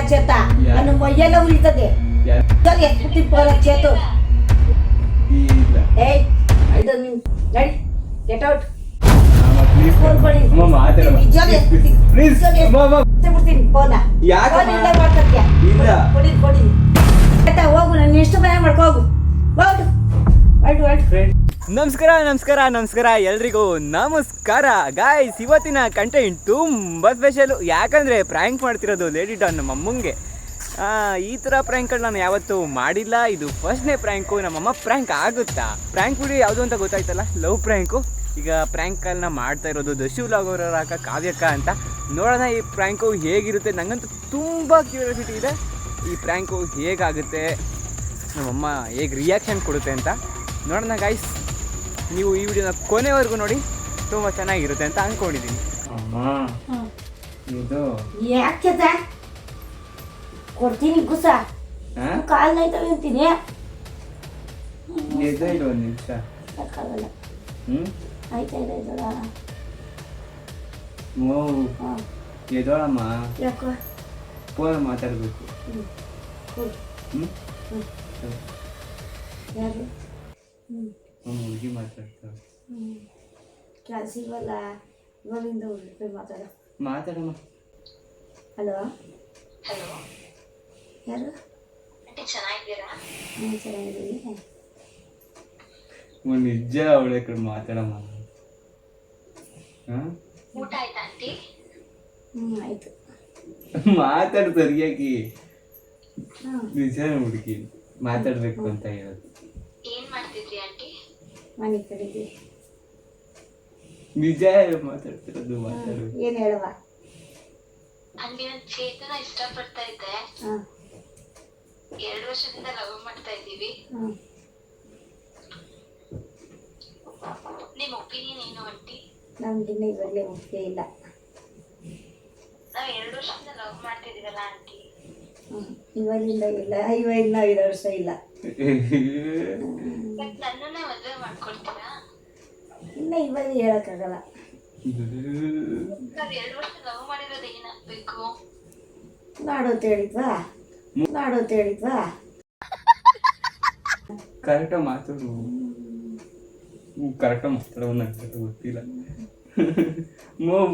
ಚೇತ ನನ್ನ ಮೈಯೆಲ್ಲ ಉಳಿತದೆ ಎಷ್ಟು ಪೋಲ ಚೇತು ಏಯ್ ಇದು ನೀನು ನಡಿ ಗೆಟ್ ಔಟ್ ಹೋಗು ನಾನು ಎಷ್ಟು ಭಯ ಮಾಡ್ಕೊ ಹೋಗು ನಮಸ್ಕಾರ ನಮಸ್ಕಾರ ನಮಸ್ಕಾರ ಎಲ್ರಿಗೂ ನಮಸ್ಕಾರ ಗಾಯ್ಸ್. ಇವತ್ತಿನ ಕಂಟೆಂಟ್ ತುಂಬ ಸ್ಪೆಷಲು. ಯಾಕಂದರೆ ಪ್ರ್ಯಾಂಕ್ ಮಾಡ್ತಿರೋದು ಲೇಡಿ ಡಾನ್ ನಮ್ಮ ಅಮ್ಮಂಗೆ. ಈ ಥರ ಪ್ರ್ಯಾಂಕ್ಗಳು ನಾನು ಯಾವತ್ತೂ ಮಾಡಿಲ್ಲ. ಇದು ಫಸ್ಟ್ನೇ ಪ್ರ್ಯಾಂಕು. ನಮ್ಮಮ್ಮ ಪ್ರ್ಯಾಂಕ್ ಆಗುತ್ತಾ? ಪ್ರ್ಯಾಂಕ್ ವಿಡಿಯೋ ಯಾವುದು ಅಂತ ಗೊತ್ತಾಯ್ತಲ್ಲ, ಲವ್ ಪ್ರ್ಯಾಂಕು. ಈಗ ಪ್ರ್ಯಾಂಕನ್ನು ಮಾಡ್ತಾ ಇರೋದು ದಶು ವ್ಲಾಗ್ ಅವರ ಅಕ್ಕ ಕಾವ್ಯಕ್ಕ ಅಂತ. ನೋಡೋಣ ಈ ಪ್ರ್ಯಾಂಕು ಹೇಗಿರುತ್ತೆ. ನನಗಂತೂ ತುಂಬ ಕ್ಯೂರಿಯಾಸಿಟಿ ಇದೆ ಈ ಪ್ರ್ಯಾಂಕು ಹೇಗಾಗುತ್ತೆ, ನಮ್ಮಮ್ಮ ಹೇಗೆ ರಿಯಾಕ್ಷನ್ ಕೊಡುತ್ತೆ ಅಂತ. ನೋಡೋಣ ಗಾಯ್ಸ್, ನೀವು ಈ ವಿಡಿಯೋನ ಕೊನೆವರೆಗೂ ನೋಡಿ, ತುಂಬ ಚೆನ್ನಾಗಿರುತ್ತೆ ಅಂತ ಅಂದ್ಕೊಂಡಿದ್ದೀನಿ. ಇದು ಯಾಕೆ ಕೊಡ್ತೀನಿ ಗುಸ ಕಾಲ್ ಆಯ್ತವೆ ಅಂತೀನಿ. ಇದು ಒಂದು ನಿಮಿಷ ಆಯ್ತಾ ಇದಳ ಎದೋಳಮ್ಮ, ಯಾಕೋ ಫೋನ್ ಮಾತಾಡಬೇಕು. ಯಾರು ಹುಡುಗಿ ಮಾತಾಡ್ತಾವೆ. ಕೆಲಸ ಇಲ್ವಲ್ಲ, ಇವಾಗಿಂದ ಹುಡುಗಿ ಮಾತಾಡಮ್ಮ. ಹಲೋ ಹಲೋ, ಯಾರು? ಆಂಟಿ ಚೆನ್ನಾಗಿದ್ದೀರಾ? ಚೆನ್ನಾಗಿದ್ದೀನಿ. ನಿಜ ಅವಳೆ ಕಡೆ ಮಾತಾಡಮ್ಮ. ಊಟ ಆಯ್ತಾ ಆಂಟಿ? ಆಯ್ತು. ಮಾತಾಡು ಸರಿಯಾಗಿ. ನಿಜ ಹುಡುಗಿ ಮಾತಾಡ್ಬೇಕು ಅಂತ ಹೇಳೋದು. ಏನ್ ಮಾಡ್ತಿದ್ರಿ ಆಂಟಿ? ಮನೆ ಕಡೆಗೆ. ನಿಜ ಮಾತಾಡ್ತಿರೋದು. ಮಾತಾಡು. ಏನು ಹೇಳುವ? ಅಲ್ಲಿ ನಾನು ಚೇತನ ಇಷ್ಟಪಡ್ತಾ ಇದ್ದೆ. 2 ವರ್ಷದಿಂದ ಲವ್ ಮಾಡ್ತಾ ಇದ್ದೀವಿ. ನಿಮ್ ಒಪಿನಿಯನ್ ಏನು ಆಂಟಿ? ನಮ್ಗಿನ್ನ ಇವಾಗಲೇ ಮುಖ್ಯ ಇಲ್ಲ. ನಾವ್ 2 ವರ್ಷದಿಂದ ಲವ್ ಮಾಡ್ತಿದೀವಲ್ಲ ಆಂಟಿ. ಇವಾಗಿಂದ ಇಲ್ಲ, ಇವಾಗಿನ 5 ವರ್ಷ ಇಲ್ಲ. ನನ್ನನ್ನ ಮದ್ವೆ ಮಾಡ್ಕೊಳ್ತೀರಾ? ಇನ್ನ ಇವಾಗ ಹೇಳಕ್ಕಾಗಲ್ಲ. ನಾವ್ 2 ವರ್ಷ ಲವ್ ಮಾಡಿರೋದು ಏನಾಗ್ಬೇಕು? ನಾಡೋತ್ ಹೇಳಿದ್ವಾ? ಕರೆಕ್ಟಾಗಿ ಮಾತಾಡು. ಕರೆಕ್ಟಾಗಿ ಮಾತಾಡೋ ನನಗೆ ಗೊತ್ತಿಲ್ಲ.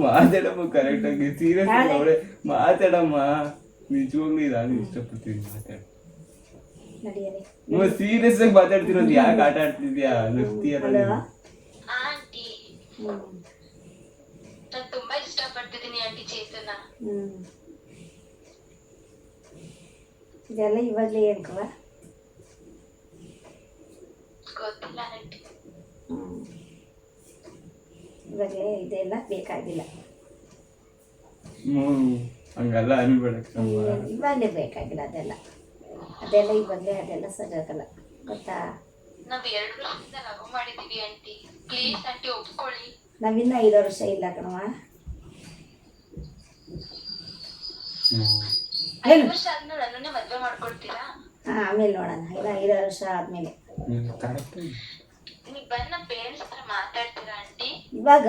ಮಾತಾಡಮ್ಮ ಕರೆಕ್ಟಾಗಿ. ಸೀರಿಯಸ್ ಅವಳೆ ಮಾತಾಡಮ್ಮ. ನಿಜವಾಗ್ಲೂ ನಾನು ಇಷ್ಟಪಡ್ತೀನಿ. ಮಾತಾಡ. ಸೀರಿಯಸ್ ಆಗಿ ಮಾತಾಡ್ತಿರೋದು. ಯಾಕೆ ಆಟ ಆಡ್ತಿದ್ಯಾ? ಆಂಟಿ ನಾನು ತುಂಬಾ ಇಷ್ಟಪಡ್ತಿದ್ದೀನಿ ಆಂಟಿ ಚೇತನ. ಇದೆಲ್ಲ ಇವಾಗಲೇ ಏನ್ಕವ? ಗೊತ್ತಿಲ್ಲ ಆಂಟಿ. ಇವಾಗಲೇ ಇದೆಲ್ಲ ಬೇಕಾಗಿಲ್ಲ. ಹಂಗಲ್ಲ ಅನ್ಬೇಡ. ಇವಾಗಲೇ ಬೇಕಾಗಿಲ್ಲ ಅದೆಲ್ಲ ಇವಾಗಲೇ ಅದೆಲ್ಲ ಸರಿಯಾಗಲ್ಲ, ಗೊತ್ತಾ? ನಾವ್ 2 ವರ್ಷದಿಂದ ಲವ್ ಮಾಡಿದೀವಿ ಆಂಟಿ. ಪ್ಲೀಸ್ ಆಂಟಿ ಒಪ್ಕೊಳ್ಳಿ. ನಾವಿನ್ನ 5 ವರ್ಷ ಇಲ್ಲ ಕಣವ. 5 ವರ್ಷ ಆದ್ಮೇಲೆ ನನ್ನನ್ನೇ ಮದ್ವೆ ಮಾಡ್ಕೊಳ್ತೀರಾ? ಆಮೇಲೆ ನೋಡೋಣ. ಇಲ್ಲ 5 ವರ್ಷ ಆದ್ಮೇಲೆ. ನೀವ್ ಬಂದ್ ನಮ್ಮ ಪೇರೆಂಟ್ಸ್ ಹತ್ರ ಮಾತಾಡ್ತೀರಾ ಆಂಟಿ? ಇವಾಗ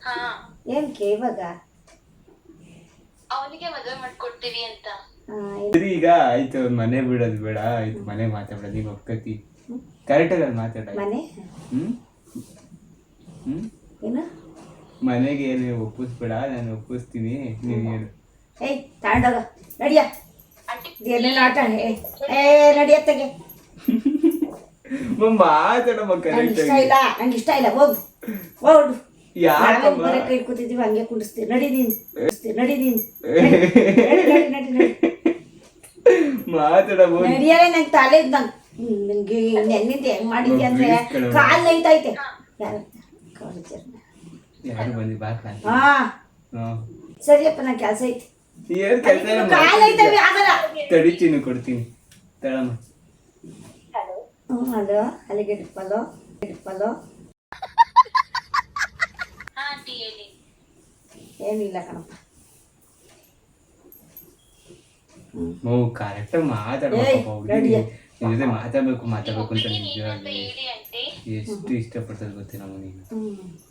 ಹಾ, ಏನಕ್ಕೆ ಇವಾಗ? ಅವನಿಗೆ ಮದ್ವೆ ಮಾಡ್ಕೊಡ್ತೀವಿ ಅಂತ. ಈಗ ಆಯ್ತು, ಮನೆ ಬಿಡೋದು ಬೇಡ. ಆಯ್ತು, ಮನೆ ಮಾತಾಡೋದು. ಈಗ ಒಪ್ಕತಿ ಕರೆಕ್ಟಾಗಿ ಅಲ್ಲಿ ಮಾತಾಡ. ಮನೆ ಏನು ಮನೆಗೆ ಏನು ಒಪ್ಪಿಸ್ಬೇಡ, ನಾನು ಒಪ್ಪಿಸ್ತೀನಿ. ನೀನು ಹೇಳು. ಏಯ್ ತಾಂಡೋಗ ನಡಿಯ. ಏನೇನು ಆಟ? ನಡಿಯತ್ತಗೆ. ಮಾತಾಡಮ್ಮ ಕರೆಕ್ಟಾಗಿ. ನಂಗೆ ಇಷ್ಟ ಇಲ್ಲ. ಹೋಗು. ಯಾಕಮ್ಮ ಕೈ ಕೂತಿದ್ದೀವಿ ಹಂಗೆ ಕುಂಡಿಸ್ತೀವಿ. ನಡಿ ನೀನು. ಮಾತಾಡಮ್ಮ. ನಡಿಯಲ್ಲ. ನಂಗೆ ತಲೆ ನಂಗೆ ನೆನ್ನಿಂದ ಹೆಂಗ್ ಮಾಡಿದ್ದೆ ಅಂದ್ರೆ ಕಾಲ್ ನೈತೈತೆ. ಯಾರು ಬಂದಿ ಬಾ. ಸರಿಯಪ್ಪ, ನಂಗೆ ಕೆಲಸ ಐತಿ. ಏನ್ ಕೆಲಸ? ಕಾಲ್ ಐತವೆ ಆಗಲ್ಲ. ತಡಿತೀನಿ, ಕೊಡ್ತೀನಿ ತಳಮ್ಮ. ಹಲೋ, ಅಲ್ಲಿಗೆ ಡಿಪ್ಪಲ್ಲೋ. ಹಾ ಆಂಟಿ ಹೇಳಿ. ಏನಿಲ್ಲ ಕಣಪ್ಪ. ಕರೆಕ್ಟಾಗಿ ಮಾತಾಡ್ಬೇಕು. ನಿನ್ ಜೊತೆ ಮಾತಾಡ್ಬೇಕು ಅಂತ ನಿಜವಾಗ್ಲೂ ಹೇಳಿ ಆಂಟಿ. ಎಷ್ಟು ಇಷ್ಟಪಡ್ತದ ಗೊತ್ತೇನಮ್ಮ ನೀನು.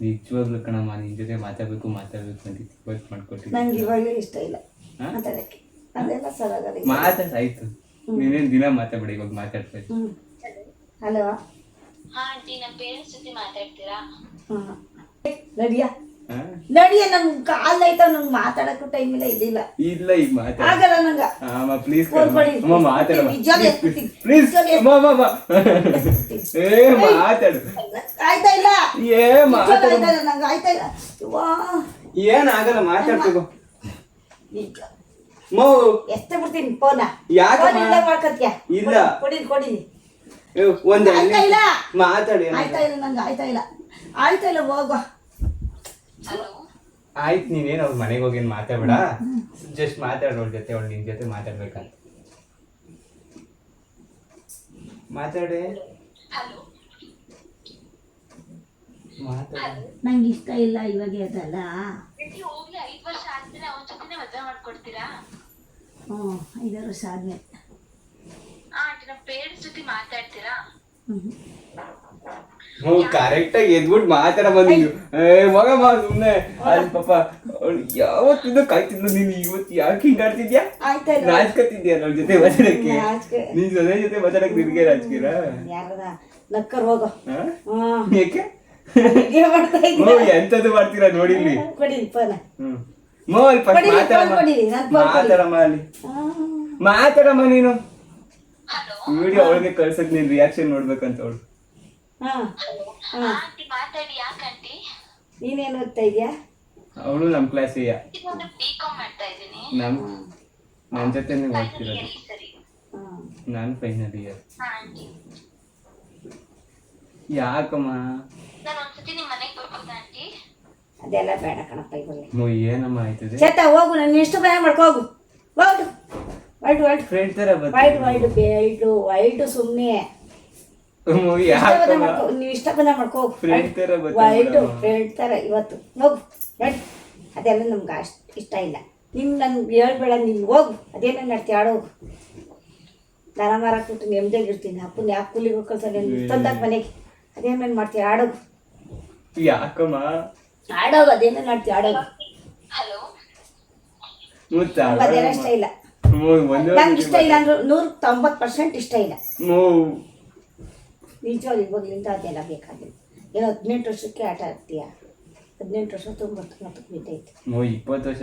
ನಿಜವಾಗ್ಲೂ ಕಣಮ್ಮ, ನಿನ್ ಜೊತೆ ಮಾತಾಡ್ಬೇಕು ಅಂತ ರಿಕ್ವೆಸ್ಟ್ ಮಾಡ್ಕೊಟ್ಟಿದ್ದೀನಿ. ನಂಗೆ ಇವಾಗಲೇ ಇಷ್ಟ ಇಲ್ಲ ಮಾತಾಡಕ್ಕೆ. ಅದೆಲ್ಲ ಸರಾಗಲ್ಲ. ಮಾತಾಡಾಯ್ತು, ನೀನೇನ್ ದಿನ ಮಾತಾಡ್ಬೇಡಿ, ಇವಾಗ ಮಾತಾಡ್ತಾ ಇದ್ದೀನಿ. ಹಲೋ. ಹಾ ಆಂಟಿ, ನಮ್ಮ ಪೇರೆಂಟ್ಸ್ ಜೊತೆ ಮಾತಾಡ್ತೀರಾ? ನಡಿಯ ನಡಿಯ, ನಂಗೆ ಕಾಲ್ ಆಯ್ತಾವ, ನಂಗೆ ಮಾತಾಡಕ್ಕೂ ಟೈಮ್ ಇಲ್ಲ, ಇದಿಲ್ಲ. ಇಲ್ಲ ಈಗ ಮಾತಾಡ ಆಗಲ್ಲ ನಂಗ. ಪ್ಲೀಸ್ ಮಾತಾಡ ಪ್ಲೀಸ್. ಏ ಮಾತಾಡು. ಆಯ್ತಾ ಇಲ್ಲ, ಏ ಮಾತಾಡ, ನಂಗೆ ಆಯ್ತಾ ಇಲ್ಲ. ಏನ್ ಆಗಲ್ಲ, ಮಾತಾಡ್ತೀಗೋ. ಎಷ್ಟ ಬಿಡ್ತೀನಿ ಫೋನ, ಯಾಕೆ ಮಾಡ್ಕತ್ಯ? ಇಲ್ಲ ಕೊಡಿನಿ ಒಂದ್ ಆಯ್ತಾ ಇಲ್ಲ, ಮಾತಾಡಿ. ಆಯ್ತಾ ಇಲ್ಲ, ನಂಗೆ ಆಯ್ತಾ ಇಲ್ಲ, ಆಯ್ತಾ ಇಲ್ಲ, ಹೋಗುವ. ಆಯ್ತು, ನೀನೇನು ಅವ್ರ ಮನೆಗೆ ಹೋಗಿ ಮಾತಾಡ್ಬೇಡ, ಜಸ್ಟ್ ಮಾತಾಡೋಳ ಜೊತೆ, ಅವಳು ನಿನ್ ಜೊತೆ ಮಾತಾಡ್ಬೇಕಂತ ಮಾತಾಡೆ. ನಂಗೆ ಇಷ್ಟ ಇಲ್ಲ ಇವಾಗ ಅದಲ್ಲ. ಹೋಗ್ಲಿ, 5 ವರ್ಷ ಆದ್ಮೇಲೆ ಅವನ ಜೊತೆನೆ ಮದುವೆ ಮಾಡ್ಕೊಡ್ತೀರಾ? 5 ವರ್ಷ ಆದ್ಮೇಲೆ. ಆಂಟಿ, ನಮ್ಮ ಪೇರೆಂಟ್ಸ್ ಜೊತೆ ಮಾತಾಡ್ತೀರಾ? ಕರೆಕ್ಟ್ ಆಗಿ ಎದ್ಬಿಟ್ಟು ಮಾತಾಡ ಬಂದಿದ್ದು. ಮಗಮ್ಮ ಸುಮ್ನೆ ಅಲ್ಲಿ ಪಾಪ ಯಾವತ್ತಿಂದ ಕಾಯ್ತಿದ್ಲು ನೀನು, ಇವತ್ತು ಯಾಕೆ ಹಿಂಗ್ ಆಡ್ತಿದ್ಯಾ? ರಾಜ್ಕತ್ತಿದ್ಯಾ ಅವ್ರ ಜೊತೆ ಮಾತಾಡಕ್ಕೆ? ನಿನ್ ಜೊತೆ ಮಾತಾಡಕ್ ನಿನ್ಗೆ ರಾಜಕೀಯ ನಕ್ಕರ್ ಹೋಗ. ಯಾಕೆ ಎಂತದ್ದು ಮಾಡ್ತೀರಾ ನೋಡಿಲ್ಲಿ? ಮಾತಾಡಮ್ಮ ಅಲ್ಲಿ, ಮಾತಾಡಮ್ಮ ನೀನು. ವಿಡಿಯೋ ಅವಳಿಗೆ ಕಳ್ಸಕ್ ನೀನ್ ರಿಯಾಕ್ಷನ್ ನೋಡ್ಬೇಕಂತ ಅವಳು. ಮಾತಾಡಿ. ಯಾಕಂಟಿ ನೀನೇನು ಓದ್ತಾ ಇದ್ಯಾ? ಅವಳು ನಮ್ ಕ್ಲಾಸ್ ಬಿಕಾಮ್ ಮಾಡ್ತಾ ಇದ್ದೀನಿ. ನನ್ ಜೊತೆನೆ ಓದ್ತಿರೋದು. ನಾನು ಫೈನಲ್ ಇಯರ್. ಯಾಕಮ್ಮ? ನಾನು ಒಂದ್ಸತಿ ನಿಮ್ ಮನೆಗೆ ಬರ್ಬೋದಾ ಆಂಟಿ? ಅದೆಲ್ಲ ಬೇಡ ಕಣಪ್ಪ, ಇವಾಗ ಏನಮ್ಮ ಆಯ್ತದೆ? ಚೇತ ಹೋಗು, ನನ್ನ ಇಷ್ಟ ಭಯ ಮಾಡ್ಕೊ ಹೋಗು. ಹೋಗು ವೈಲ್ಡ್ ಫ್ರೆಂಡ್ ತರ ವೈಲ್ಡ್ ಸುಮ್ಮನೆ ನೀವು ಇಷ್ಟ ಬಂದ ಮಾಡ್ಕೋ. ಫ್ರೆಂಡ್ ತರ ಇವತ್ತು ಹೋಗು. ಅದೆಲ್ಲ ನಮ್ಗೆ ಇಷ್ಟ ಇಲ್ಲ. ನಿನ್ ನನ್ಗೆ ಹೇಳ್ಬೇಡ, ನೀನು ಹೋಗು. ಅದೇನ ನಡ್ತಿ ಆಡೋಗು. ದನ ಮಾರಾಕ್ಬಿಟ್ಟು ನೆಮ್ಮದಿಯಾಗಿರ್ತೀನಿ. ಅಪ್ಪನ ಯಾಕೆ ಕೂಲಿಗೆ ಹೋಗ್ಕಳ್ತಾನೆ ತಂದಾಗ ಮನೆಗೆ. ಅದೇನೇನು ಮಾಡ್ತೀಯ? ಆಡೋಗು. ಯಾಕಮ್ಮ ಆಡೋಗು, ಅದೇನೇನು ಮಾಡ್ತೀಯ? ಆಡೋಗು. ಅದೆಲ್ಲ ಇಷ್ಟ ಇಲ್ಲ. ನಂಗೆ ಇಷ್ಟ ಇಲ್ಲ ಅಂದ್ರೆ 190% ಇಷ್ಟ ಇಲ್ಲ. ನಿಜವಾಗಿ ಇವಾಗಲಿಂದ ಅದೆಲ್ಲ ಬೇಕಾಗಿಲ್ಲ. ಏನೋ 18 ವರ್ಷಕ್ಕೆ ಆಟ ಆಡ್ತೀಯ? 18 ವರ್ಷ 90 ಬಿದ್ದೈತೆ. 20 ವರ್ಷ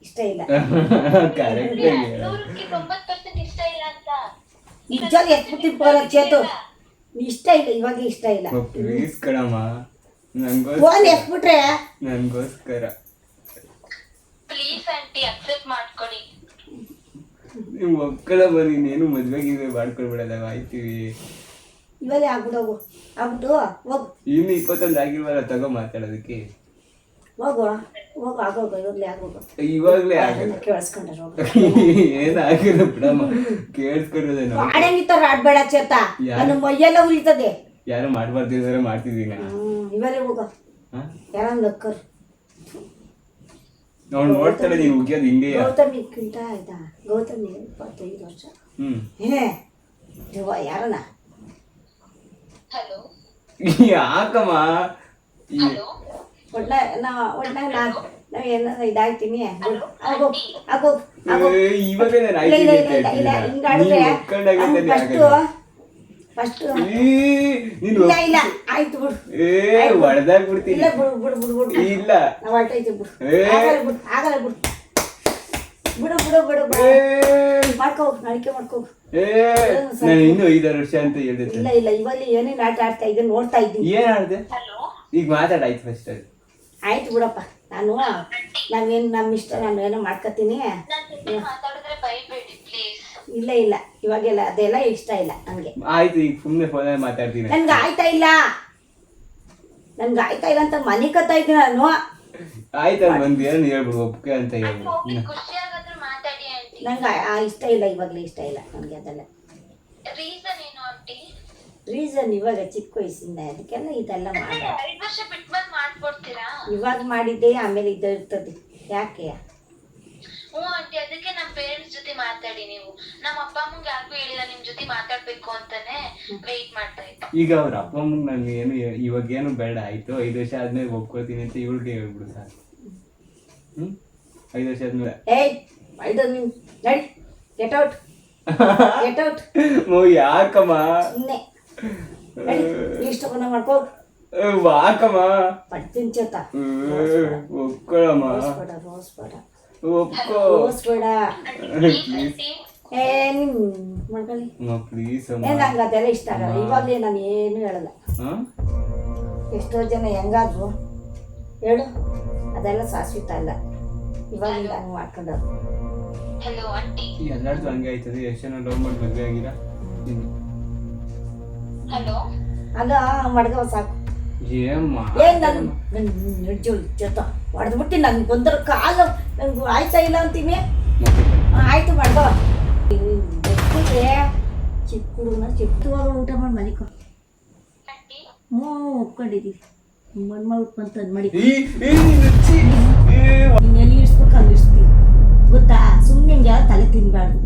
ಇಷ್ಟ ಇಲ್ಲ. ನಿಜವಾಗಿ ಎತ್ಬಿಟ್ಟು ಚೇತು, ಇಷ್ಟ ಇಲ್ಲ, ಇವಾಗ ಇಷ್ಟ ಇಲ್ಲ. ಪ್ಲೀಸ್ ಕಣಮ್ಮ, ಫೋನ್ ಎತ್ಬಿಟ್ರೆ ನನ್ಗೋಸ್ಕರ ಪ್ಲೀಸ್ ಆಂಟಿ, ಅಕ್ಸೆಪ್ಟ್ ಮಾಡ್ಕೊಳ್ಳಿ. ನೀವು ಒಕ್ಕಲ ಬನ್ನಿ, ನೀನು ಮದ್ವೆಗೆ ಮಾಡ್ಕೊಳ್ಬಿಡಲ್ಲ, ಆಯ್ತೀವಿ. ಇವಾಗ ಆಗ್ಬಿಡೋಗು, ಆಗ್ಬಿಟ್ಟು ಹೋಗು. ಇನ್ನು 21 ಆಗಿಲ್ವಲ್ಲ, ತಗೋ ಮಾತಾಡೋದಕ್ಕೆ. ಹೋಗು ಹೋಗು, ಆಗೋಗು. ಇವಾಗ್ಲೇ ಕೇಳಿಸ್ಕೊಂಡ್ರೆ ಏನಾಗಿಲ್ಲ ಬಿಡಮ್ಮ, ಕೇಳಿಸ್ಕೊಂಡ್ರೆ ಆಡಂಗಿತ್ತಾರ ಆಡ್ಬೇಡ ಚೇತ, ನನ್ನ ಮೈಯೆಲ್ಲ ಉರಿತದೆ. ಯಾರು ಮಾಡ್ಬಾರ್ದಿದ್ರೆ ಮಾಡ್ತಿದ್ದೀನಿ. ಇವರೇ ಹೋಗ, ಯಾರ ನಕ್ಕರು ಅವ್ನು ನೋಡ್ತಾಳೆ, ನೀನು ಉಗಿಯೋದು ಹಿಂಗೆ. ಗೌತಮಿಕ್ಕಿಂತ ಆಯ್ತಾ? ಗೌತಮಿ 25 ವರ್ಷ. ಯಾರನ? ಯಾಕಮ್ಮ? ನಾವ್ ಏನಾರ ಇದಾಗ್ತೀನಿ. ಇವಾಗ ಫಸ್ಟ್ ಇಲ್ಲ ಆಯ್ತು ಬಿಡು, ಹೊಡೆದಾಗ್ಬಿಡ್ತೀನಿ. ಇಲ್ಲ ಆಗಲ್ಲ ಬಿಡು, ಬಿಡು ಬಿಡು ಬಿಡು ಮಾಡ್ಕೋ, ನಡಿಕೆ ಮಾಡ್ಕೋ. ನಾನು ಇನ್ನು 5 ವರ್ಷ ಅಂತ ಹೇಳಿದ್ದೆ. ಇಲ್ಲ ಇಲ್ಲ, ಇವಾಗ ಏನೇನು ಆಟ ಆಡ್ತಾ ಇದ್ದೆ ನೋಡ್ತಾ ಇದ್ದೀನಿ. ಏನ್ ಆಡ್ದೆ? ಈಗ ಮಾತಾಡಾಯ್ತು ಫಸ್ಟ್. ಆಯ್ತು ಬಿಡಪ್ಪ, ನಾವೇನು ನಮ್ಮ ಇಷ್ಟ, ನಾನು ಏನೋ ಮಾಡ್ಕೊತೀನಿ. ಇಲ್ಲ ಇಲ್ಲ, ಇವಾಗೆಲ್ಲ ಅದೆಲ್ಲ ಇಷ್ಟ ಇಲ್ಲ ನನಗೆ. ಆಯ್ತು, ಈಗ ಸುಮ್ಮನೆ ಫೋನಲ್ಲಿ ಮಾತಾಡ್ತೀನಿ. ನನ್ಗೆ ಆಯ್ತಾ ಇಲ್ಲ ಅಂತ ಮನೆ ಕತ್ತಾ ಇದ್ದೀನಿ ನಾನು. ಆಯ್ತು, ಬಂದು ಏನು ಹೇಳ್ಬಿಡು, ಒಪ್ಪಿಗೆ ಅಂತ ಹೇಳ್ಬಿಡು. ನಂಗೆ ಇಷ್ಟ ಇಲ್ಲ, ಇವಾಗಲೇ ಇಷ್ಟ ಇಲ್ಲ ನನಗೆ ಅದೆಲ್ಲ. ರೀಸನ್ ಇವಾಗ ಚಿಕ್ಕ ವಯಸ್ಸಿಂದ ಅದಕ್ಕೆಲ್ಲ ಇದೆಲ್ಲ ಮಾಡ್ಕೊಡ್ತೀರಾ? ಇವಾಗ ಮಾಡಿದ್ದೆ, ಆಮೇಲೆ ಇದು ಇರ್ತದೆ. ಯಾಕೆ ಹ್ಞೂ ಆಂಟಿ, ಅದಕ್ಕೆ ನಮ್ಮ ಪೇರೆಂಟ್ಸ್ ಜೊತೆ ಮಾತಾಡಿ ನೀವು. ನಮ್ಮ ಅಪ್ಪ ಅಮ್ಮಂಗೆ ಯಾರಿಗೂ ಹೇಳಿಲ್ಲ ನಿಮ್ ಜೊತೆ ಮಾತಾಡ್ಬೇಕು ಅಂತಾನೆ ವೆಯ್ಟ್ ಮಾಡ್ತಾ ಇದ್ದೆ. ಈಗ ಅವ್ರ ಅಪ್ಪ ಅಮ್ಮಂಗೆ ನಾನು ಏನು ಇವಾಗ ಏನು ಬೇಡ ಆಯ್ತು, 5 ವರ್ಷ ಆದ್ಮೇಲೆ ಒಪ್ಕೊಳ್ತೀನಿ ಅಂತ ಇವಳಿಗೆ ಹೇಳ್ಬಿಡು ಸಾಕು. 5 ವರ್ಷ ಆದ್ಮೇಲೆ ಏಯ್ ಇದು ನೀವು ನಡಿ, ಗೆಟ್ ಔಟ್ ಗೆಟ್ ಔಟ್. ಯಾಕಮ್ಮ ಸುಮ್ಮನೆ ನಡಿ, ಇಷ್ಟಪನ್ನ ಮಾಡ್ಕೋ. ವಾಕಮ್ಮ ಪಡ್ತೀನಿ ಚೇತ. ಒಪ್ಕೊಳಮ್ಮ, ರೋಸ್ಬೇಡ ರೋಸ್ಬೇಡ ಒಪ್ಕೋ ರೋಸ್ಬೇಡ. ಏ ನಿಮ್ ಮಾಡ್ಕೊಳ್ಳಿ. ಪ್ಲೀಸ್ ಅಮ್ಮ. ಏನ್ ನಂಗೆ ಅದೆಲ್ಲ ಇಷ್ಟ ಆಗಲ್ಲ. ಇವಾಗಲೇ ನಾನು ಏನು ಹೇಳಲ್ಲ. ಎಷ್ಟೋ ಜನ ಹೆಂಗಾದ್ರು ಹೇಳು, ಅದೆಲ್ಲ ಶಾಶ್ವತ ಅಲ್ಲ. ಇವಾಗಿಂದ ಹಂಗೆ ಮಾಡ್ಕೊಂಡವ್ರು. Hello aunty. ಎಲ್ಲಾರ್ದು ಹಂಗೆ ಆಯ್ತದೆ. ಎಷ್ಟು ಜನ ಲವ್ ಮಾಡಿ ಮದುವೆ ಆಗಿರ. ಹಲೋ ಅಲ್ಲ ಮಡ್ಗವ ಸಾಕು. ಏಮ್ಮ ಏನ್ ನಾನು ನಡ್ಜೋಳು ಚೇತ ಹೊಡೆದ್ಬಿಟ್ಟು ನನ್ಗೆ ಒಂದರ ಕಾಲು ನಂಗೆ ಆಯ್ತಾ ಇಲ್ಲ ಅಂತೀನಿ. ಆಯ್ತು ಮಡ್ಗವ. ಚಿಕ್ಕ ಹುಡುಗನ ಚಿಕ್ಕವಾಗ ಊಟ ಮಾಡಿ ಮಲಿಕೊ. ಆಂಟಿ. ಹ್ಞೂ ಒಪ್ಕೊಂಡಿದ್ದೀವಿ. ಮಣ್ಮ ಉಟ್ಕೊಂತ ಮಡಿ ಈ ನೀನು ಎಲ್ಲಿ ಇಡ್ಸ್ಬೇಕು ಅಲ್ಲಿ ಇಡ್ಸ್ತೀವಿ ಗೊತ್ತಾ. ಸುಮ್ಮನೆ ಹಿಂಗೆ ಯಾವ ತಲೆ ತಿನ್ಬಾರ್ದು.